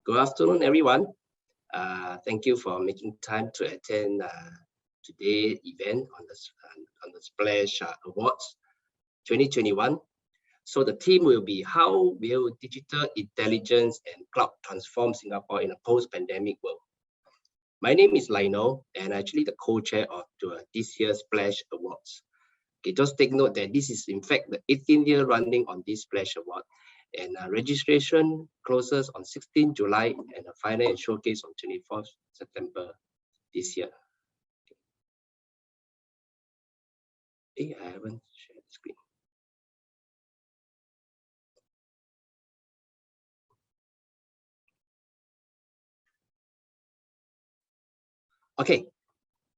Good afternoon, everyone. Thank you for making time to attend today's event on the Splash Awards 2021. So the theme will be how will digital intelligence and cloud transform Singapore in a post-pandemic world. My name is Lionel, and actually the co-chair of this year's Splash Awards. Okay, just take note that this is in fact the 18th year running on this Splash Award, and registration closes on 16 July and the final and showcase on 24th September this year. Okay, I haven't shared the screen. Okay,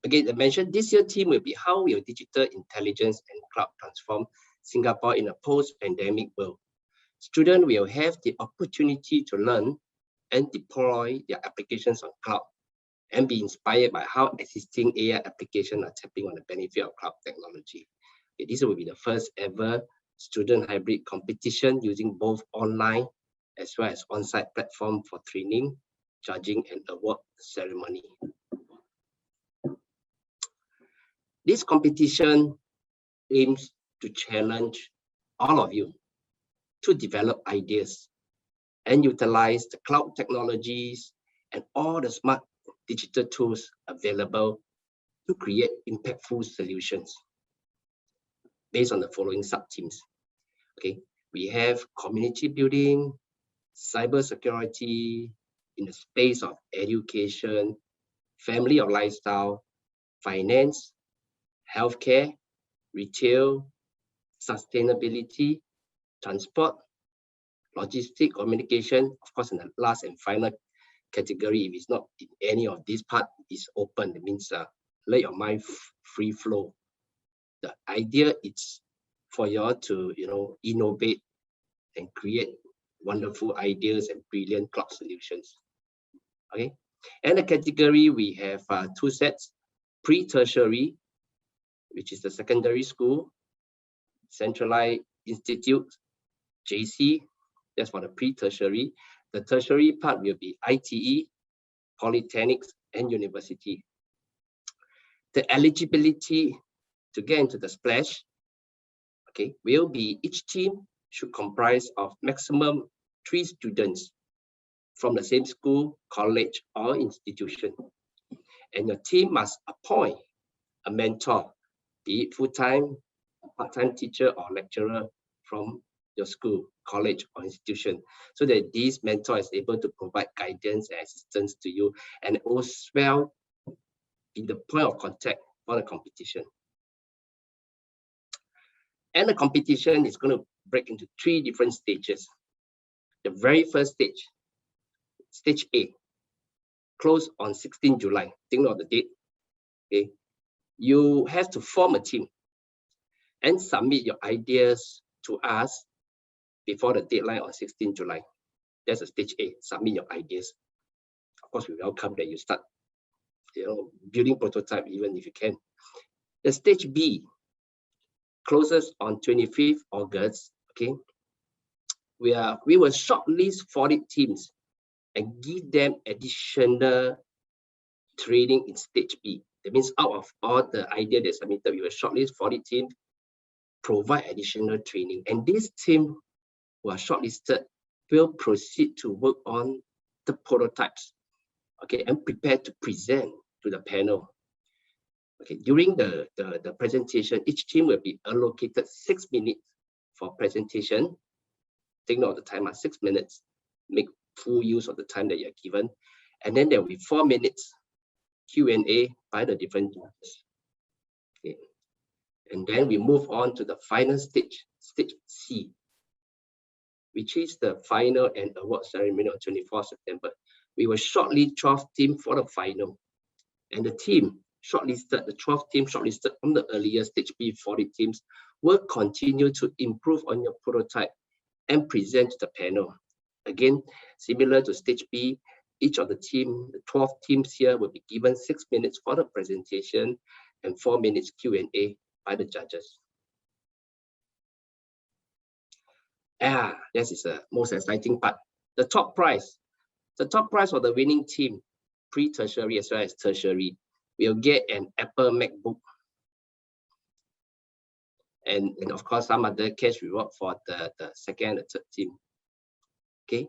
again, I mentioned this year's theme will be how will digital intelligence and cloud transform Singapore in a post-pandemic world. Students will have the opportunity to learn and deploy their applications on cloud and be inspired by how existing AI applications are tapping on the benefit of cloud technology. Okay, this will be the first ever student hybrid competition using both online as well as on-site platform for training, judging, and award ceremony. This competition aims to challenge all of you to develop ideas and utilize the cloud technologies and all the smart digital tools available to create impactful solutions based on the following sub-themes. Okay, we have community building, cybersecurity, in the space of education, family of lifestyle, finance, healthcare, retail, sustainability, transport, logistic, communication. Of course, in the last and final category, if it's not in any of this part, is open. It means let your mind free flow. The idea is for you all to innovate and create wonderful ideas and brilliant cloud solutions. Okay, and the category we have two sets: pre-tertiary, which is the secondary school, centralized institute, JC, that's for the pre-tertiary. The tertiary part will be ITE, polytechnics, and university. The eligibility to get into the splash, okay, will be each team should comprise of maximum 3 students from the same school, college, or institution. And your team must appoint a mentor, be it full-time, part-time teacher, or lecturer from your school, college, or institution, so that this mentor is able to provide guidance and assistance to you, and also well be the point of contact for the competition. And the competition is going to break into 3 different stages. The very first stage, stage A, close on 16 July. Think of the date. Okay, you have to form a team and submit your ideas to us before the deadline on 16 July. That's a stage A, submit your ideas. Of course, we welcome that you start building prototype even if you can. The stage B closes on 25th August. Okay, we will shortlist 40 teams and give them additional training in stage B. That means out of all the ideas they submitted, we will shortlist 40 teams, provide additional training, and this team who are shortlisted will proceed to work on the prototypes, okay, and prepare to present to the panel. Okay, during the presentation, each team will be allocated 6 minutes for presentation. Take note of the time, 6 minutes. Make full use of the time that you're given. And then there will be 4 minutes Q&A by the different judges. Okay. And then we move on to the final stage, stage C, which is the final and award ceremony on 24th September. We will shortlist 12 teams for the final. And the team shortlisted, the 12 teams shortlisted from the earlier stage B, 40 teams, will continue to improve on your prototype and present to the panel. Again, similar to stage B, each of the team, the 12 teams here, will be given 6 minutes for the presentation and 4 minutes Q&A by the judges. This is the most exciting part. The top prize The top prize for the winning team, pre-tertiary as well as tertiary, will get an Apple MacBook. And of course, some other cash reward for the second and the third team. Okay.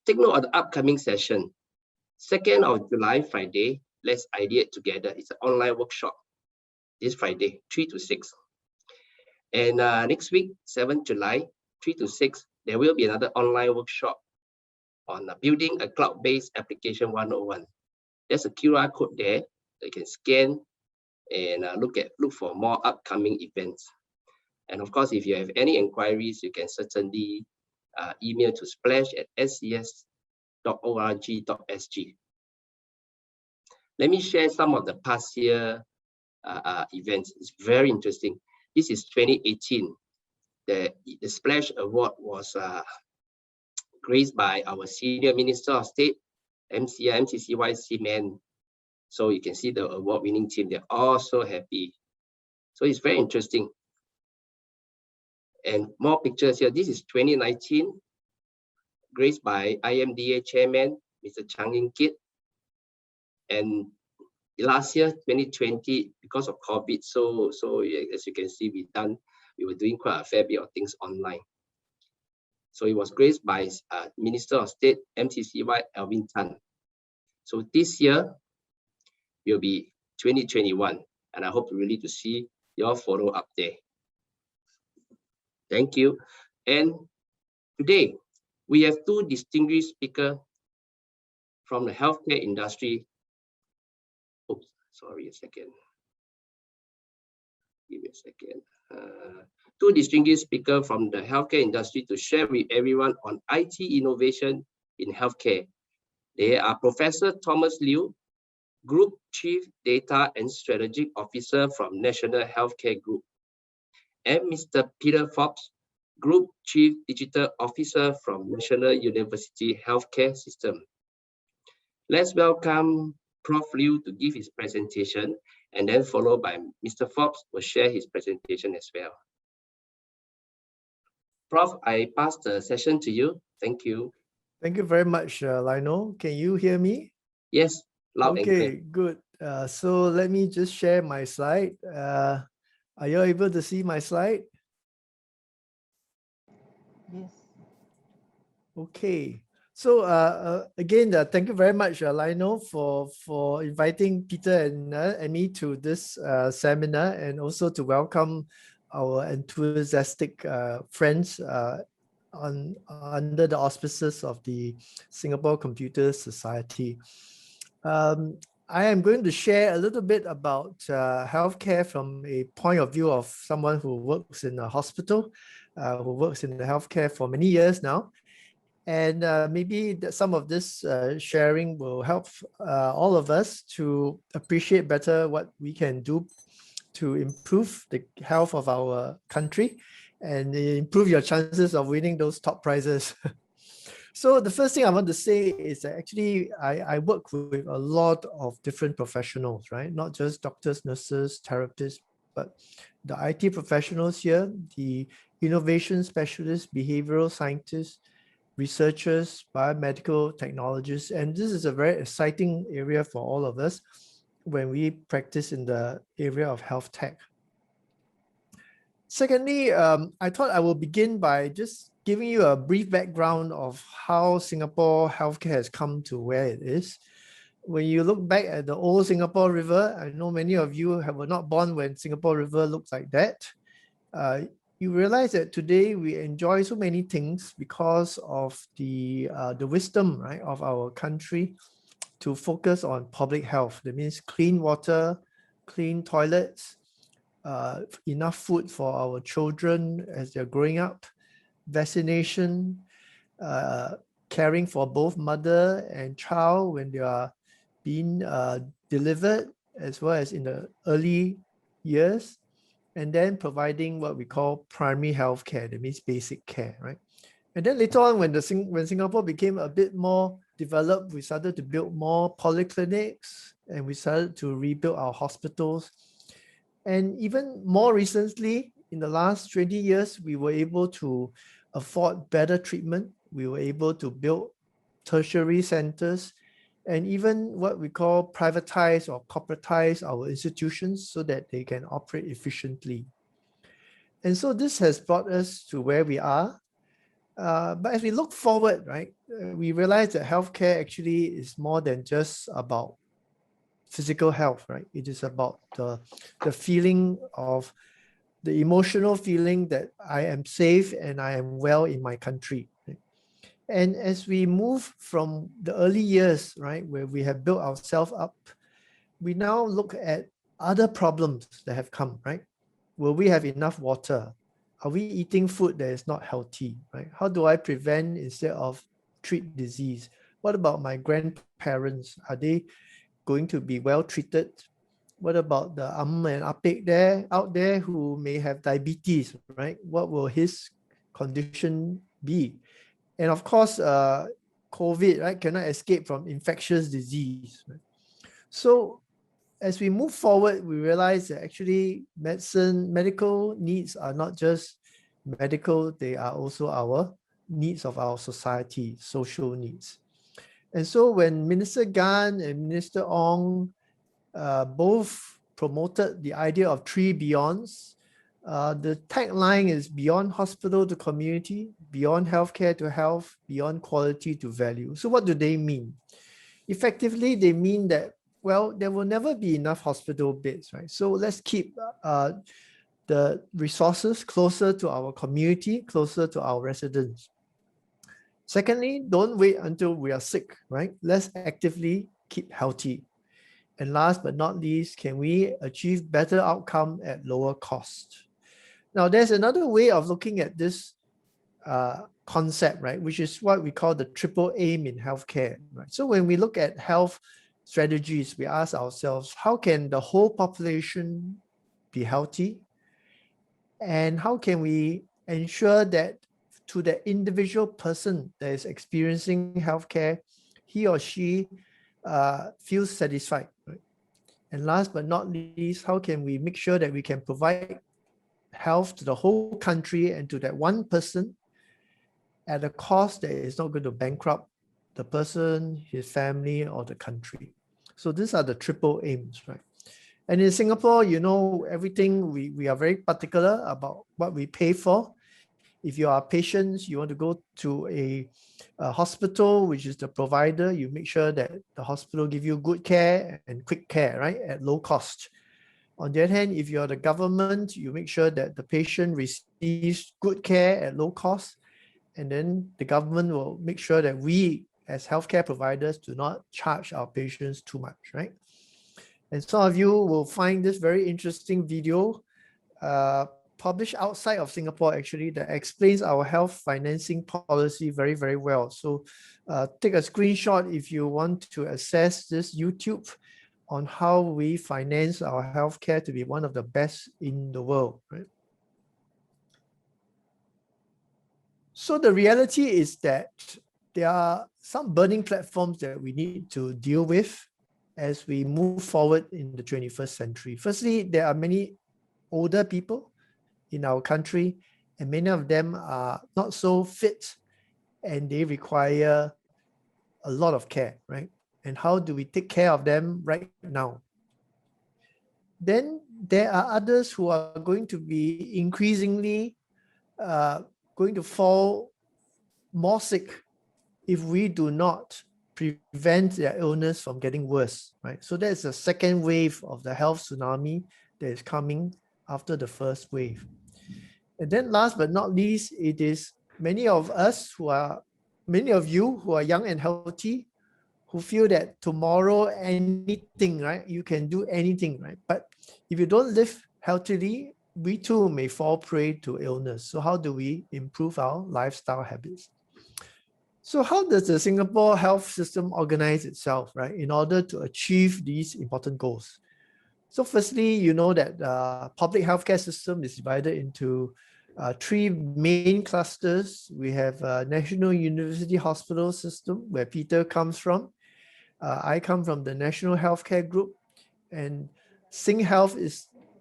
Take note of the upcoming session. 2nd of July, Friday, let's idea together. It's an online workshop this Friday, 3 to 6. And next week, 7th July, 3 to 6, there will be another online workshop on building a cloud-based application 101. There's a QR code there that you can scan and look for more upcoming events. And of course, if you have any inquiries, you can certainly email to splash@scs.org.sg. Let me share some of the past year events. It's very interesting. This is 2018. The Splash Award was graced by our Senior Minister of State, MCCY Seaman. So you can see the award-winning team. They're all so happy. So it's very interesting. And more pictures here. This is 2019, graced by IMDA Chairman, Mr. Chang Yin Kit. And last year, 2020, because of COVID, so as you can see, we were doing quite a fair bit of things online. So it was graced by Minister of State, MCCY Alvin Tan. So this year will be 2021, and I hope really to see your photo up there. Thank you. And today, we have two distinguished speakers from the healthcare industry. Oops, sorry, a second. Give me a second. Two distinguished speakers from the healthcare industry to share with everyone on IT innovation in healthcare. They are Professor Thomas Liu, Group Chief Data and Strategic Officer from National Healthcare Group, and Mr. Peter Forbes, Group Chief Digital Officer from National University Healthcare System. Let's welcome Prof. Liu to give his presentation, and then followed by Mr. Forbes will share his presentation as well. Prof, I pass the session to you. Thank you. Thank you very much, Lionel. Can you hear me? Yes, loud and clear. Okay, good. So let me just share my slide. Are you able to see my slide? Yes. Okay. So again, thank you very much, Lionel, for inviting Peter and me to this seminar, and also to welcome our enthusiastic friends under the auspices of the Singapore Computer Society. I am going to share a little bit about healthcare from a point of view of someone who works in a hospital, who works in the healthcare for many years now. And maybe some of this sharing will help all of us to appreciate better what we can do to improve the health of our country and improve your chances of winning those top prizes. So the first thing I want to say is that actually I work with a lot of different professionals, right? Not just doctors, nurses, therapists, but the IT professionals here, the innovation specialists, behavioral scientists, researchers, biomedical technologists, and this is a very exciting area for all of us when we practice in the area of health tech. Secondly, I thought I will begin by just giving you a brief background of how Singapore healthcare has come to where it is. When you look back at the old Singapore River, I know many of you were not born when Singapore River looked like that. You realize that today we enjoy so many things because of the wisdom, right, of our country to focus on public health. That means clean water, clean toilets, enough food for our children as they're growing up, vaccination, caring for both mother and child when they are being delivered, as well as in the early years, and then providing what we call primary health care, that means basic care, right? And then later on, when Singapore became a bit more developed, we started to build more polyclinics, and we started to rebuild our hospitals. And even more recently, in the last 20 years, we were able to afford better treatment. We were able to build tertiary centers, and even what we call privatize or corporatize our institutions so that they can operate efficiently. And so this has brought us to where we are. But as we look forward, right, we realize that healthcare actually is more than just about physical health, right? It is about the feeling of the emotional feeling that I am safe and I am well in my country. Right? And as we move from the early years, right, where we have built ourselves up, we now look at other problems that have come, right? Will we have enough water? Are we eating food that is not healthy, right? How do I prevent instead of treat disease? What about my grandparents? Are they going to be well treated? What about the and apek out there who may have diabetes, right? What will his condition be? And of course, COVID, right, cannot escape from infectious disease. Right? So as we move forward, we realize that actually medical needs are not just medical, they are also our needs of our society, social needs. And so when Minister Gan and Minister Ong both promoted the idea of 3 Beyonds, the tagline is beyond hospital to community, beyond healthcare to health, beyond quality to value. So what do they mean? Effectively, they mean that, well, there will never be enough hospital beds, right? So let's keep the resources closer to our community, closer to our residents. Secondly, don't wait until we are sick, right? Let's actively keep healthy. And last but not least, can we achieve better outcome at lower cost? Now, there's another way of looking at this concept, right, which is what we call the triple aim in healthcare, right? So when we look at health strategies, we ask ourselves, how can the whole population be healthy? And how can we ensure that to the individual person that is experiencing healthcare, he or she feels satisfied, right? And last but not least, how can we make sure that we can provide health to the whole country and to that one person at a cost that is not going to bankrupt the person, his family, or the country? So these are the triple aims, right? And in Singapore, you know, everything, we are very particular about what we pay for. If you are patients, you want to go to a hospital, which is the provider, you make sure that the hospital give you good care and quick care, right, at low cost. On the other hand, if you're the government, you make sure that the patient receives good care at low cost, and then the government will make sure that we as healthcare providers do not charge our patients too much, right? And some of you will find this very interesting video published outside of Singapore, actually, that explains our health financing policy very, very well. So take a screenshot if you want to access this YouTube on how we finance our healthcare to be one of the best in the world, right? So the reality is that there are some burning platforms that we need to deal with as we move forward in the 21st century. Firstly, there are many older people in our country, and many of them are not so fit and they require a lot of care, right? And how do we take care of them right now? Then there are others who are going to be increasingly going to fall more sick if we do not prevent their illness from getting worse, right? So that's the second wave of the health tsunami that is coming after the first wave. And then last but not least, it is many of you who are young and healthy, who feel that tomorrow anything, right? You can do anything, right? But if you don't live healthily, we too may fall prey to illness. So how do we improve our lifestyle habits? So how does the Singapore health system organize itself, right, in order to achieve these important goals? So firstly, you know that the public healthcare system is divided into 3 main clusters. We have National University Hospital System, where Peter comes from. I come from the National Healthcare Group, and SingHealth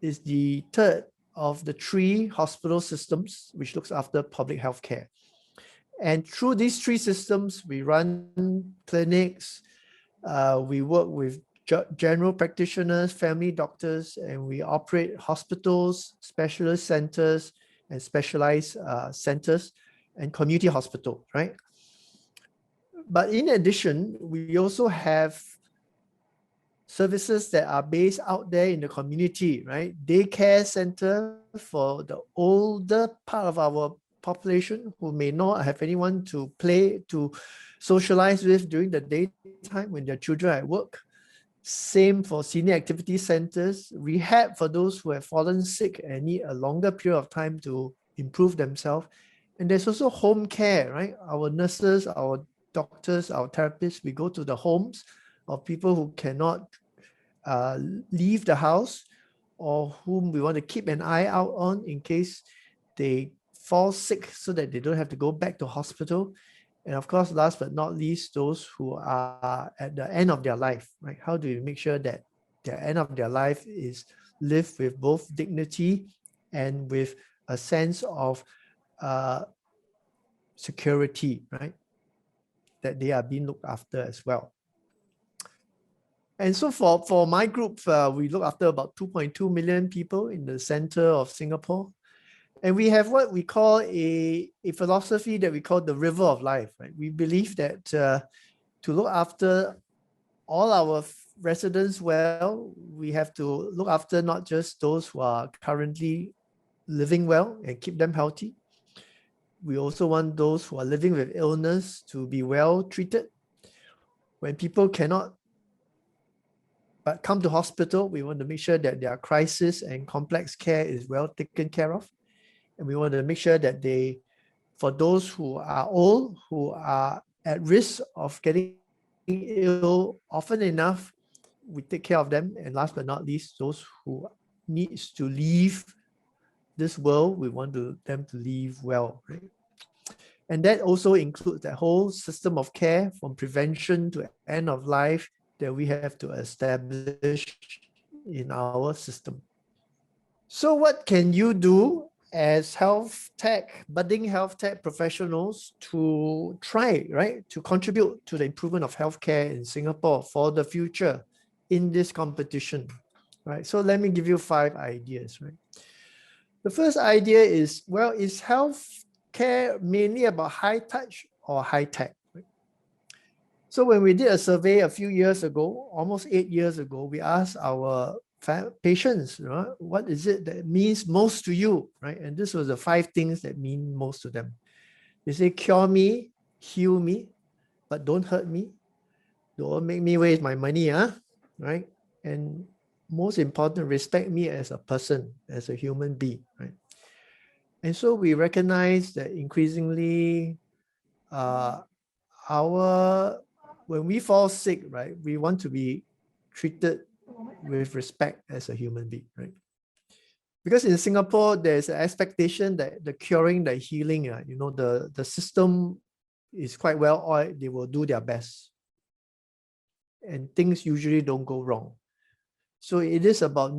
is the third of the 3 hospital systems which looks after public healthcare. And through these three systems, we run clinics, we work with general practitioners, family doctors, and we operate hospitals, specialist centers, and specialized centers, and community hospitals, right? But in addition, we also have services that are based out there in the community, right? Daycare center for the older part of our population who may not have anyone to play, to socialize with during the daytime when their children are at work. Same for senior activity centers, rehab for those who have fallen sick and need a longer period of time to improve themselves. And there's also home care, right? Our nurses, our doctors, our therapists, we go to the homes of people who cannot leave the house or whom we want to keep an eye out on in case they fall sick so that they don't have to go back to hospital. And of course, last but not least, those who are at the end of their life, right? How do we make sure that the end of their life is lived with both dignity and with a sense of security, right? That they are being looked after as well. And so for my group, we look after about 2.2 million people in the center of Singapore. And we have what we call a philosophy that we call the river of life, right? We believe that to look after all our residents well, we have to look after not just those who are currently living well and keep them healthy. We also want those who are living with illness to be well treated. When people cannot but come to hospital, we want to make sure that their crisis and complex care is well taken care of. And we want to make sure that for those who are old, who are at risk of getting ill often enough, we take care of them. And last but not least, those who needs to leave this world, we want them to leave well, right? And that also includes that whole system of care from prevention to end of life that we have to establish in our system. So what can you do as budding health tech professionals to try, right, to contribute to the improvement of healthcare in Singapore for the future in this competition, right? So let me give you 5 ideas, right? The first idea is, well, is healthcare mainly about high touch or high tech? Right? So when we did a survey a few years ago, almost 8 years ago, we asked our patients, right, what is it that means most to you, right? And this was the 5 things that mean most to them. They say, cure me, heal me, but don't hurt me. Don't make me waste my money, right? And most important, respect me as a person, as a human being, right? And so we recognize that increasingly when we fall sick, right, we want to be treated with respect as a human being, right? Because in Singapore, there's an expectation that the curing, the healing, the system is quite well oiled. They will do their best. And things usually don't go wrong. So it is about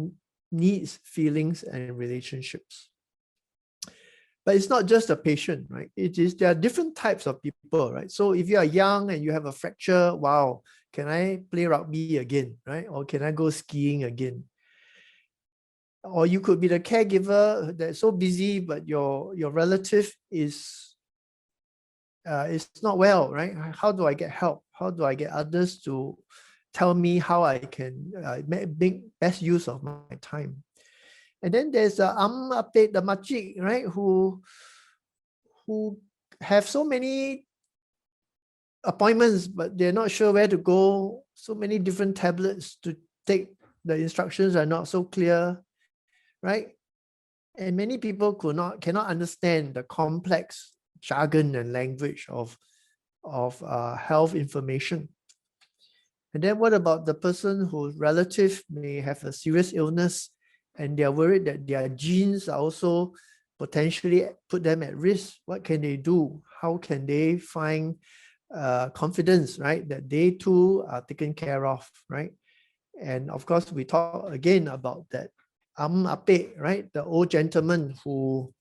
needs, feelings, and relationships. But it's not just a patient, right? There are different types of people, right? So if you are young and you have a fracture, wow, can I play rugby again, right? Or can I go skiing again? Or you could be the caregiver that's so busy, but your relative is not well, right? How do I get help? How do I get others to tell me how I can make best use of my time? And then there's the the makcik, right? Who have so many appointments, but they're not sure where to go. So many different tablets to take. The instructions are not so clear, right? And many people cannot understand the complex jargon and language of health information. And then what about the person whose relative may have a serious illness and they're worried that their genes are also potentially put them at risk? What can they do? How can they find confidence, right, that they too are taken care of, right? And of course, we talk again about that ape, right, the old gentleman who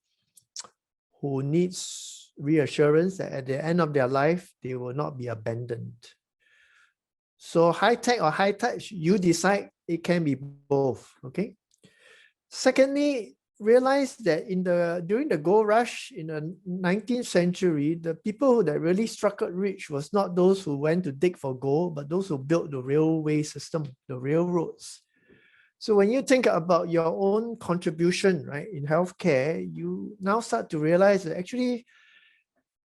needs reassurance that at the end of their life, they will not be abandoned. So high tech or high touch, you decide. It can be both. Okay. Secondly, realize that during the gold rush in the 19th century, the people that really struck it rich was not those who went to dig for gold, but those who built the railway system, the railroads. So when you think about your own contribution, right, in healthcare, you now start to realize that actually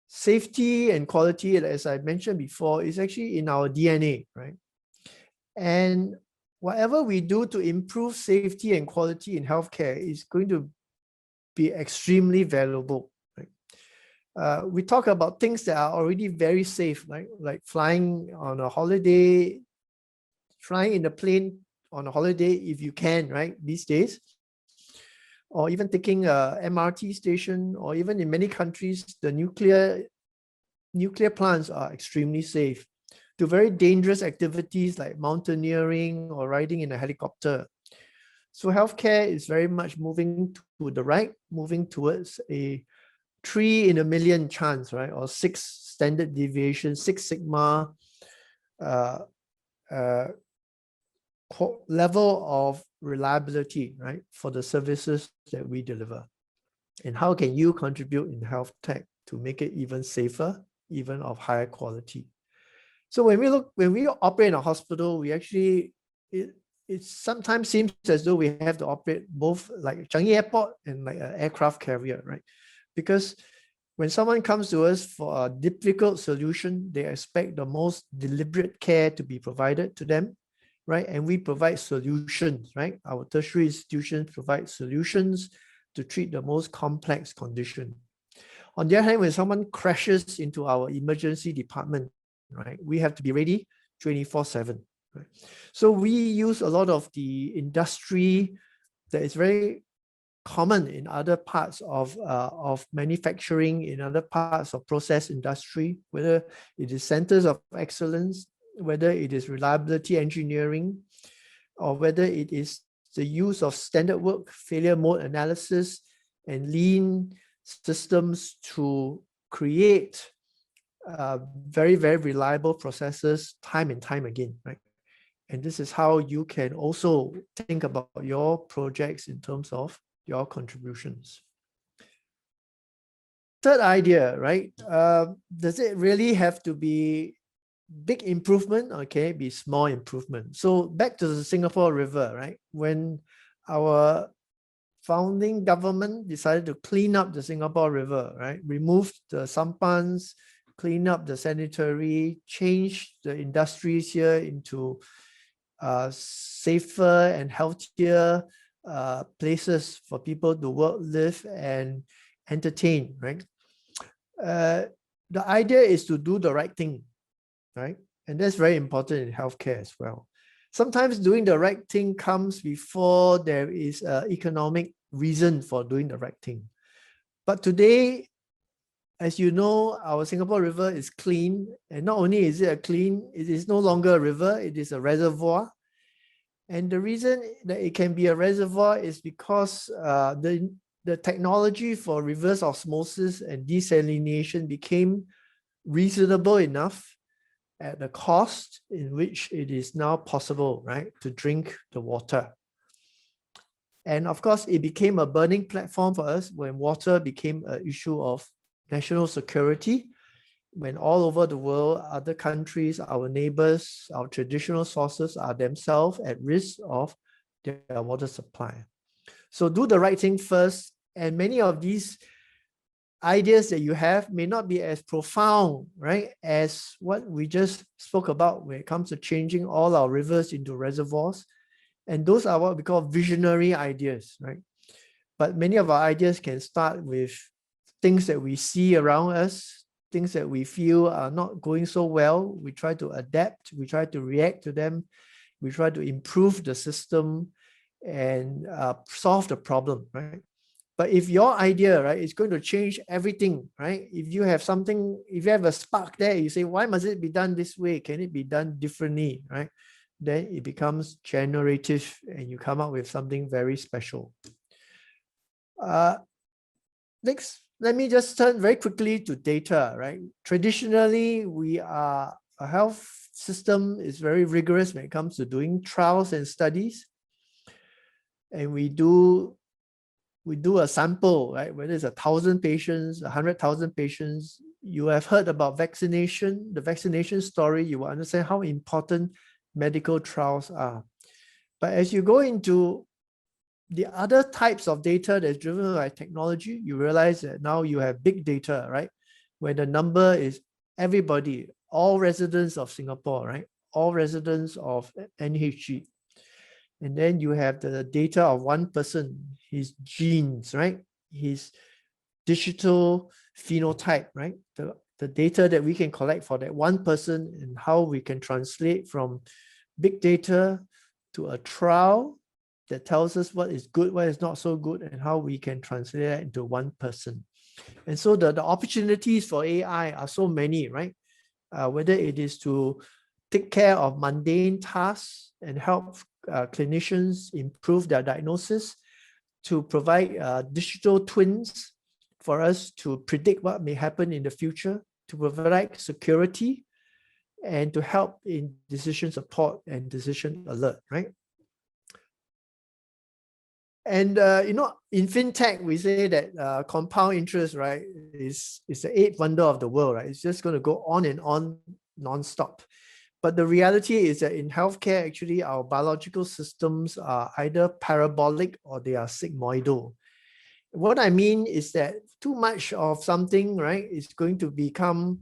safety and quality, as I mentioned before, is actually in our DNA, right? And whatever we do to improve safety and quality in healthcare is going to be extremely valuable. Right? We talk about things that are already very safe, right? Like flying on a holiday, flying in a plane on a holiday if you can, right, these days. Or even taking a MRT station, or even in many countries, the nuclear plants are extremely safe, to very dangerous activities like mountaineering or riding in a helicopter. So healthcare is very much moving to the right, moving towards a 3 in a million chance, right? Or 6 standard deviation, 6 sigma level of reliability, right, for the services that we deliver. And how can you contribute in health tech to make it even safer, even of higher quality? So when we operate in a hospital, we actually, it sometimes seems as though we have to operate both like Changi Airport and like an aircraft carrier, right? Because when someone comes to us for a difficult solution, they expect the most deliberate care to be provided to them, right? And we provide solutions, right? Our tertiary institutions provide solutions to treat the most complex condition. On the other hand, when someone crashes into our emergency department, right, we have to be ready 24/7. Right? So we use a lot of the industry that is very common in other parts of manufacturing, in other parts of process industry, whether it is centers of excellence, whether it is reliability engineering, or whether it is the use of standard work, failure mode analysis, and lean systems to create very, very reliable processes time and time again, right? And this is how you can also think about your projects in terms of your contributions. Third idea, right? Does it really have to be big improvement, or can it be small improvement? So back to the Singapore River, right? When our founding government decided to clean up the Singapore River, right? Remove the sampans, clean up the sanitary, change the industries here into safer and healthier places for people to work, live, and entertain, right? The idea is to do the right thing, right? And that's very important in healthcare as well. Sometimes doing the right thing comes before there is an economic reason for doing the right thing. But today, as you know, our Singapore River is clean. And not only is it clean, it is no longer a river, it is a reservoir. And the reason that it can be a reservoir is because the technology for reverse osmosis and desalination became reasonable enough at the cost in which it is now possible, right, to drink the water. And of course, it became a burning platform for us when water became an issue of national security, when all over the world, other countries, our neighbors, our traditional sources are themselves at risk of their water supply. So do the right thing first. And many of these ideas that you have may not be as profound, right, as what we just spoke about when it comes to changing all our rivers into reservoirs. And those are what we call visionary ideas, right? But many of our ideas can start with things that we see around us, things that we feel are not going so well. We try to adapt, we try to react to them, we try to improve the system and solve the problem, right? But if your idea, right, is going to change everything, right? If you have something, if you have a spark there, you say, why must it be done this way? Can it be done differently, right? Then it becomes generative and you come up with something very special. Next let me just turn very quickly to data, right? Traditionally, a health system is very rigorous when it comes to doing trials and studies. And we do a sample, right? Whether it's 1,000 patients, 100,000 patients, you have heard about vaccination, the vaccination story, you will understand how important medical trials are. But as you go into the other types of data that's driven by technology, you realize that now you have big data, right? Where the number is everybody, all residents of Singapore, right? All residents of NHG. And then you have the data of one person, his genes, right? His digital phenotype, right? The data that we can collect for that one person and how we can translate from big data to a trial that tells us what is good, what is not so good, and how we can translate that into one person. And so the opportunities for AI are so many, right? Whether it is to take care of mundane tasks and help clinicians improve their diagnosis, to provide digital twins for us to predict what may happen in the future, to provide security, and to help in decision support and decision alert, right? And in fintech, we say that compound interest, right, is the eighth wonder of the world, right? It's just going to go on and on non-stop. But the reality is that in healthcare, actually, our biological systems are either parabolic or they are sigmoidal. What I mean is that too much of something, right, is going to become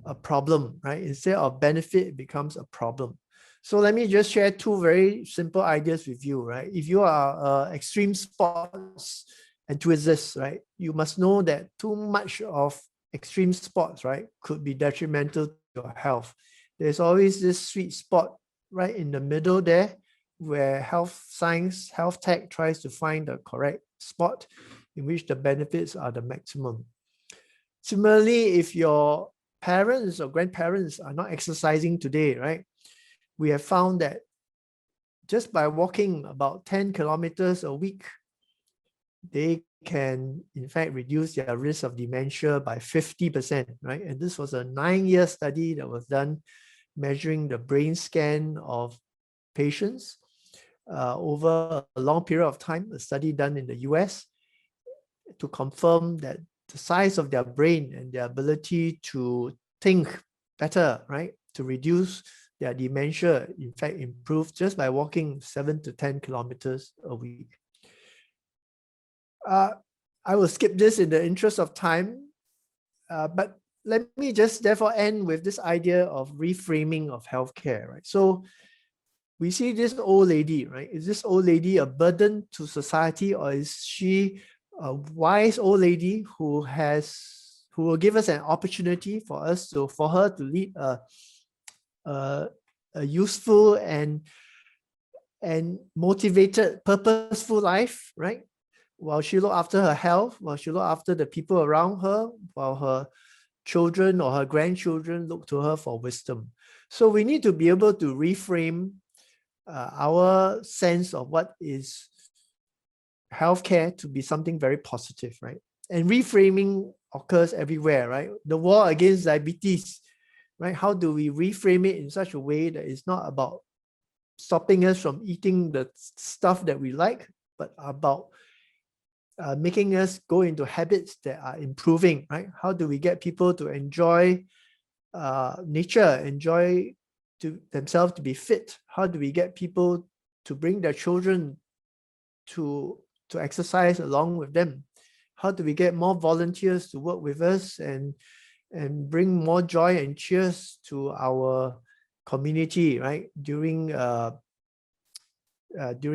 a problem, right? Instead of benefit, it becomes a problem. So let me just share two very simple ideas with you, right? If you are extreme sports enthusiast, right, you must know that too much of extreme sports, right, could be detrimental to your health. There's always this sweet spot right in the middle there where health science, health tech tries to find the correct spot in which the benefits are the maximum. Similarly, if your parents or grandparents are not exercising today, right, we have found that just by walking about 10 kilometers a week, they can in fact reduce their risk of dementia by 50%, right? And this was a 9-year study that was done measuring the brain scan of patients over a long period of time, a study done in the US to confirm that the size of their brain and their ability to think better, right, to reduce their dementia, in fact, improved just by walking 7 to 10 kilometers a week. I will skip this in the interest of time, but let me just therefore end with this idea of reframing of healthcare, right? So we see this old lady, right? Is this old lady a burden to society, or is she a wise old lady who will give us an opportunity for her to lead a useful and motivated, purposeful life, right? While she look after her health, while she look after the people around her, while her children or her grandchildren look to her for wisdom. So we need to be able to reframe our sense of what is healthcare to be something very positive, right? And reframing occurs everywhere, right? The war against diabetes, right? How do we reframe it in such a way that it's not about stopping us from eating the stuff that we like, but about making us go into habits that are improving, right? How do we get people to enjoy nature, enjoy themselves to be fit? How do we get people to bring their children to exercise along with them? How do we get more volunteers to work with us and bring more joy and cheers to our community, right? During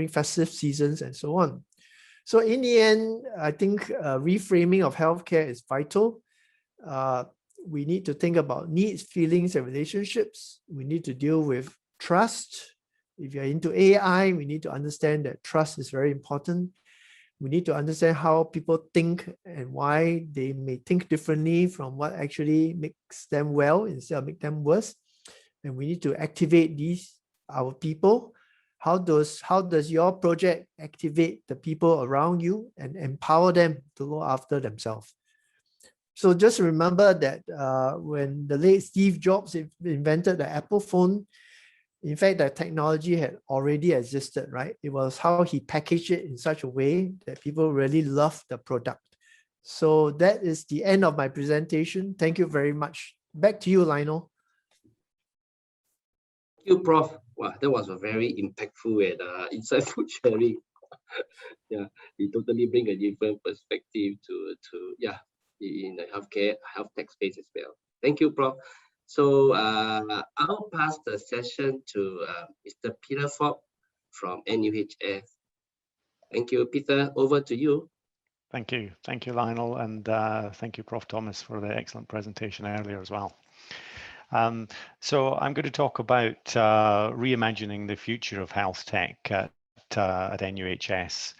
festive seasons and so on. So in the end, I think reframing of healthcare is vital. We need to think about needs, feelings, and relationships. We need to deal with trust. If you're into AI, we need to understand that trust is very important. We need to understand how people think and why they may think differently from what actually makes them well instead of make them worse. And we need to activate our people. How does your project activate the people around you and empower them to look after themselves? So just remember that when the late Steve Jobs invented the Apple phone, in fact, that technology had already existed, right? It was how he packaged it in such a way that people really loved the product. So that is the end of my presentation. Thank you very much. Back to you, Lionel. Thank you, Prof. Wow, that was a very impactful and insightful sharing. Yeah, you totally bring a different perspective to in the health tech space as well. Thank you, Prof. So I'll pass the session to Mr. Peter Fogg from NUHS. Thank you, Peter. Over to you. Thank you, Lionel, and thank you, Prof. Thomas, for the excellent presentation earlier as well. So I'm going to talk about reimagining the future of health tech at NUHS.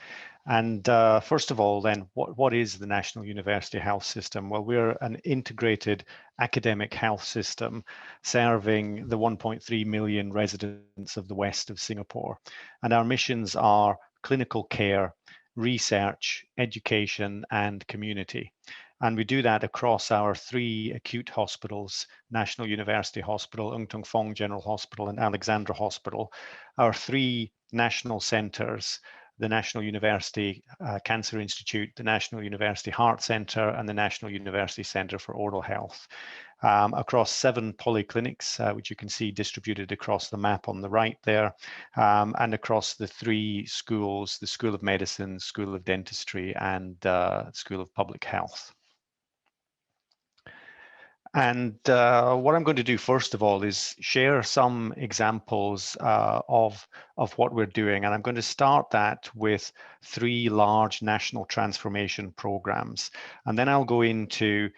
And first of all, then, what is the National University Health System? Well, we're an integrated academic health system serving the 1.3 million residents of the west of Singapore. And our missions are clinical care, research, education, and community. And we do that across our 3 acute hospitals, National University Hospital, Ung Tung Fong General Hospital, and Alexandra Hospital, our 3 national centres, the National University Cancer Institute, the National University Heart Centre, and the National University Centre for Oral Health, across 7 polyclinics, which you can see distributed across the map on the right there, and across the 3 schools, the School of Medicine, School of Dentistry, and School of Public Health. And what I'm going to do first of all is share some examples of what we're doing. And I'm going to start that with 3 large national transformation programs. And then I'll go into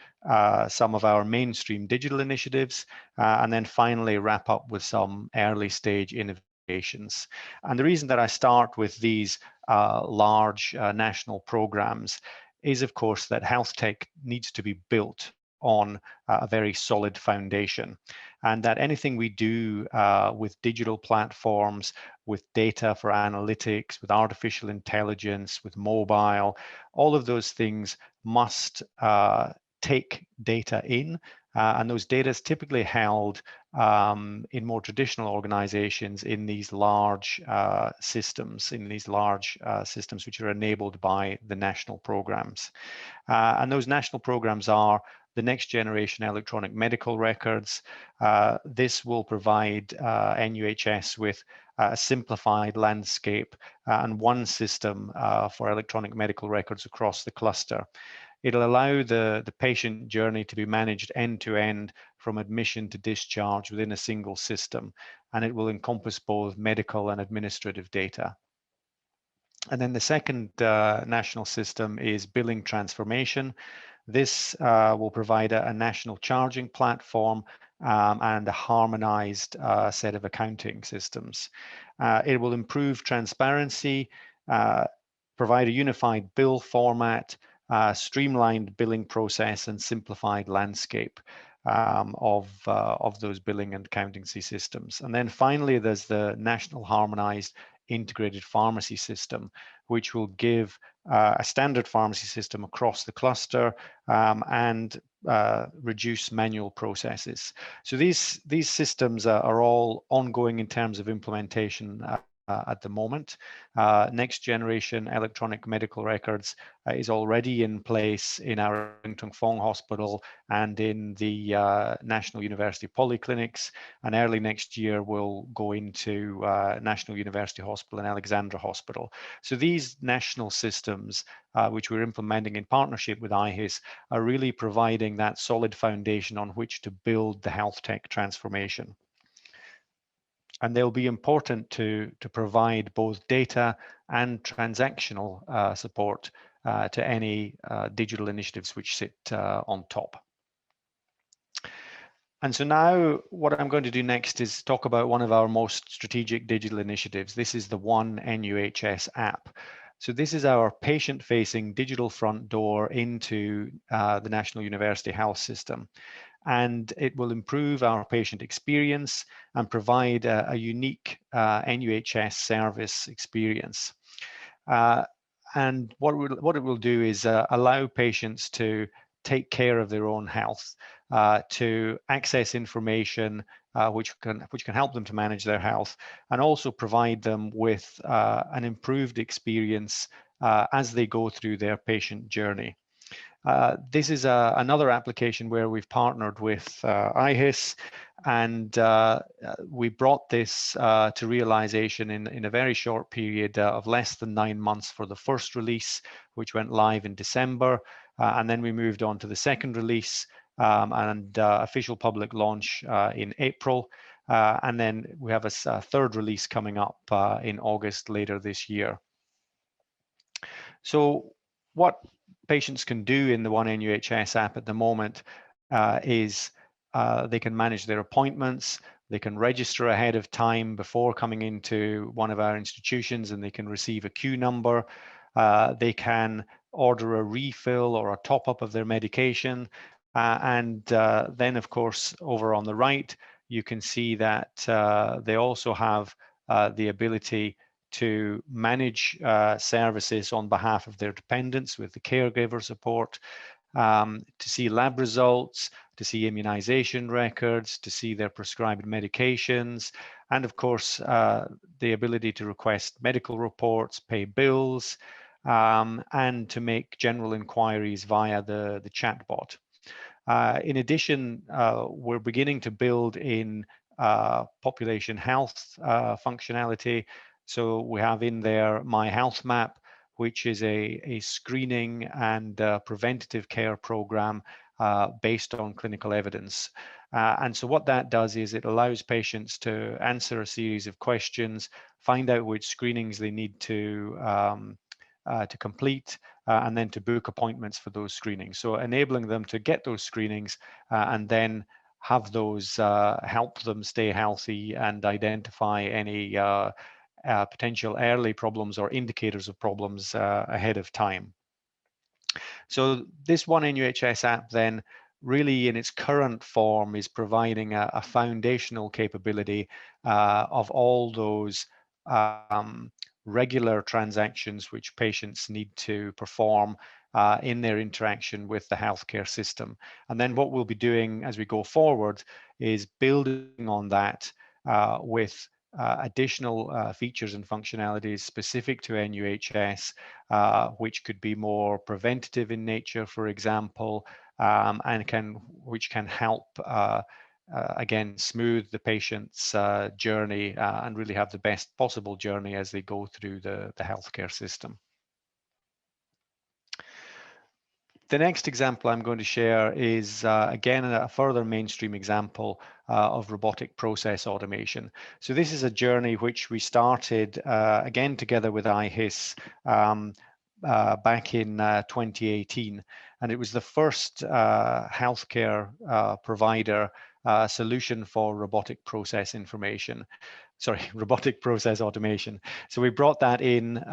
some of our mainstream digital initiatives, and then finally wrap up with some early stage innovations. And the reason that I start with these large national programs is, of course, that health tech needs to be built on a very solid foundation, and that anything we do with digital platforms, with data for analytics, with artificial intelligence, with mobile, all of those things must take data in, and those data is typically held in more traditional organizations in these large systems, which are enabled by the national programs. And those national programs are the next generation electronic medical records. This will provide NUHS with a simplified landscape and one system for electronic medical records across the cluster. It'll allow the patient journey to be managed end to end from admission to discharge within a single system, and it will encompass both medical and administrative data. And then the second national system is billing transformation. This will provide a national charging platform and a harmonized set of accounting systems. It will improve transparency, provide a unified bill format, streamlined billing process, and simplified landscape of those billing and accountancy systems. And then finally, there's the national harmonized integrated pharmacy system, which will give a standard pharmacy system across the cluster and reduce manual processes. So these systems are all ongoing in terms of implementation at the moment. Next generation electronic medical records is already in place in our Ung Tung Fong Hospital and in the National University Polyclinics, and early next year we'll go into National University Hospital and Alexandra Hospital. So these national systems, which we're implementing in partnership with IHIS, are really providing that solid foundation on which to build the health tech transformation. And they'll be important to provide both data and transactional support to any digital initiatives which sit on top. And so now what I'm going to do next is talk about one of our most strategic digital initiatives. This is the One NUHS app. So this is our patient-facing digital front door into the National University Health System. And it will improve our patient experience and provide a unique NUHS service experience. And what it will do is allow patients to take care of their own health, to access information which can help them to manage their health, and also provide them with an improved experience as they go through their patient journey. This is another application where we've partnered with IHIS, and we brought this to realization in a very short period of less than 9 months for the first release, which went live in December, and then we moved on to the second release and official public launch in April, and then we have a third release coming up in August later this year. So what patients can do in the One NUHS app at the moment is they can manage their appointments, they can register ahead of time before coming into one of our institutions, and they can receive a queue number. They can order a refill or a top-up of their medication, and then of course over on the right you can see that they also have the ability to manage services on behalf of their dependents with the caregiver support, to see lab results, to see immunization records, to see their prescribed medications, and of course the ability to request medical reports, pay bills, and to make general inquiries via the chatbot. In addition, we're beginning to build in population health functionality. So we have in there My Health Map, which is a screening and preventative care program based on clinical evidence. And so what that does is it allows patients to answer a series of questions, find out which screenings they need to complete, and then to book appointments for those screenings. So enabling them to get those screenings and then have those help them stay healthy and identify any potential early problems or indicators of problems ahead of time. So this One NUHS app then really in its current form is providing a foundational capability of all those regular transactions which patients need to perform in their interaction with the healthcare system. And then what we'll be doing as we go forward is building on that with additional features and functionalities specific to NUHS, which could be more preventative in nature, for example, and which can help again smooth the patient's journey and really have the best possible journey as they go through the healthcare system. The next example I'm going to share is again a further mainstream example of robotic process automation. So this is a journey which we started again together with IHIS back in 2018, and it was the first healthcare provider solution for robotic process automation. So we brought that in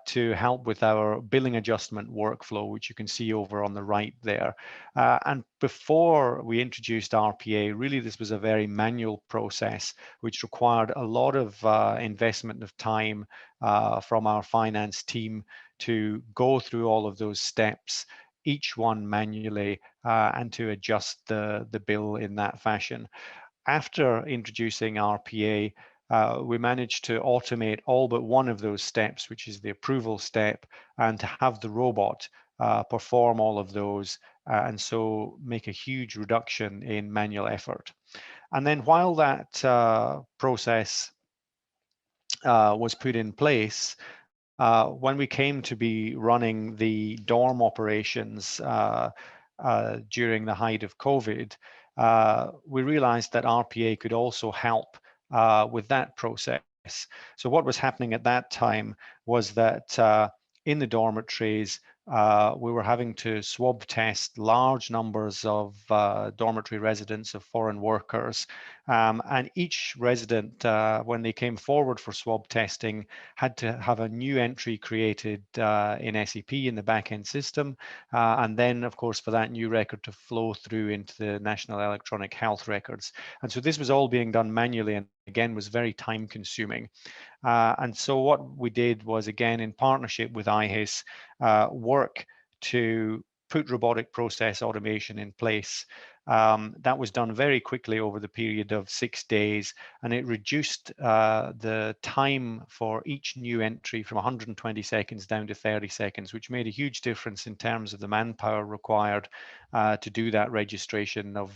to help with our billing adjustment workflow, which you can see over on the right there. And before we introduced RPA, really this was a very manual process, which required a lot of investment of time from our finance team to go through all of those steps, each one manually, and to adjust the bill in that fashion. After introducing RPA, we managed to automate all but one of those steps, which is the approval step, and to have the robot perform all of those, and so make a huge reduction in manual effort. And then while that process was put in place, when we came to be running the dorm operations during the height of COVID, we realized that RPA could also help with that process. So what was happening at that time was that in the dormitories, we were having to swab test large numbers of dormitory residents of foreign workers. And each resident, when they came forward for swab testing, had to have a new entry created in SAP in the back-end system. And then, of course, for that new record to flow through into the National Electronic Health Records. And so this was all being done manually and again was very time consuming. And so what we did was, again, in partnership with IHIS, work to put robotic process automation in place. That was done very quickly over the period of 6 days, and it reduced the time for each new entry from 120 seconds down to 30 seconds, which made a huge difference in terms of the manpower required to do that registration of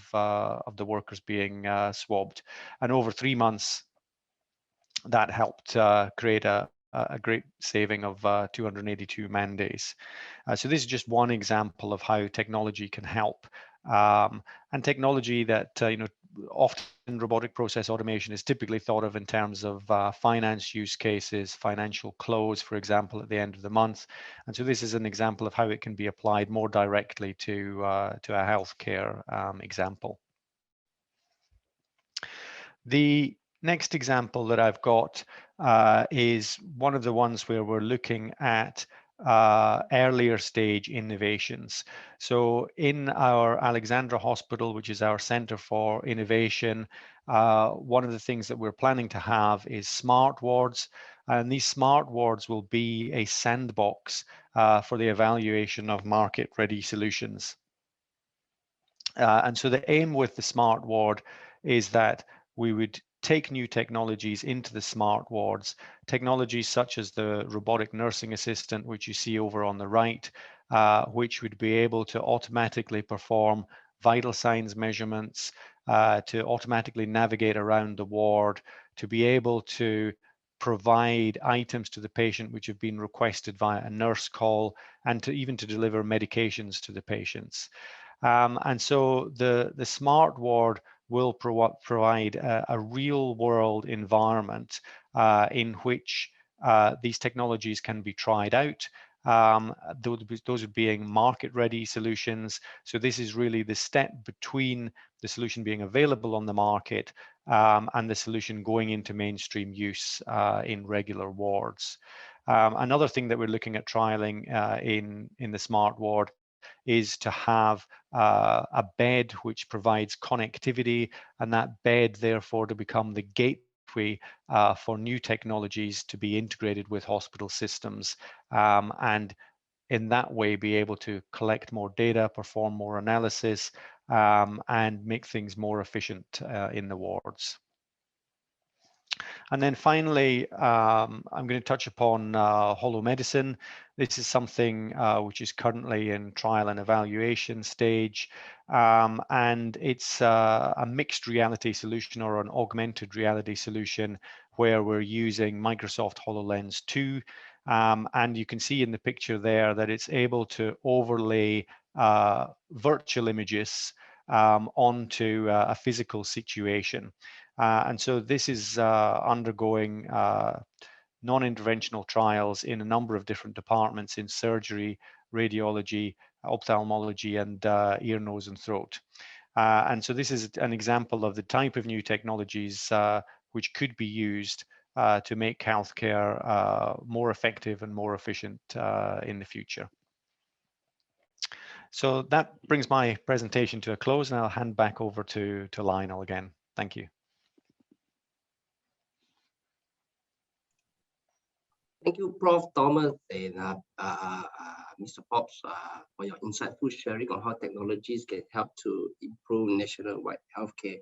the workers being swabbed. And over 3 months, that helped create a great saving of 282 man days. So this is just one example of how technology can help. And technology that, often robotic process automation is typically thought of in terms of finance use cases, financial close, for example, at the end of the month. And so this is an example of how it can be applied more directly to a healthcare example. The next example that I've got is one of the ones where we're looking at earlier stage innovations. So in our Alexandra Hospital, which is our Center for Innovation, one of the things that we're planning to have is smart wards. And these smart wards will be a sandbox for the evaluation of market-ready solutions. And so the aim with the smart ward is that we would take new technologies into the smart wards, technologies such as the robotic nursing assistant, which you see over on the right, which would be able to automatically perform vital signs measurements, to automatically navigate around the ward, to be able to provide items to the patient which have been requested via a nurse call, and to even to deliver medications to the patients. And so the smart ward will provide a real world environment in which these technologies can be tried out. Those are being market ready solutions. So this is really the step between the solution being available on the market and the solution going into mainstream use in regular wards. Another thing that we're looking at trialing in the smart ward is to have a bed which provides connectivity, and that bed therefore to become the gateway for new technologies to be integrated with hospital systems, and in that way be able to collect more data, perform more analysis, and make things more efficient in the wards. And then finally, I'm going to touch upon holomedicine. This is something which is currently in trial and evaluation stage, and it's a mixed reality solution or an augmented reality solution where we're using Microsoft HoloLens 2, and you can see in the picture there that it's able to overlay virtual images onto a physical situation. And so this is undergoing non-interventional trials in a number of different departments in surgery, radiology, ophthalmology, and ear, nose, and throat. And so this is an example of the type of new technologies which could be used to make healthcare more effective and more efficient in the future. So that brings my presentation to a close, and I'll hand back over to Lionel again. Thank you. Thank you, Prof. Thomas and Mr. Pops for your insightful sharing on how technologies can help to improve nationwide healthcare.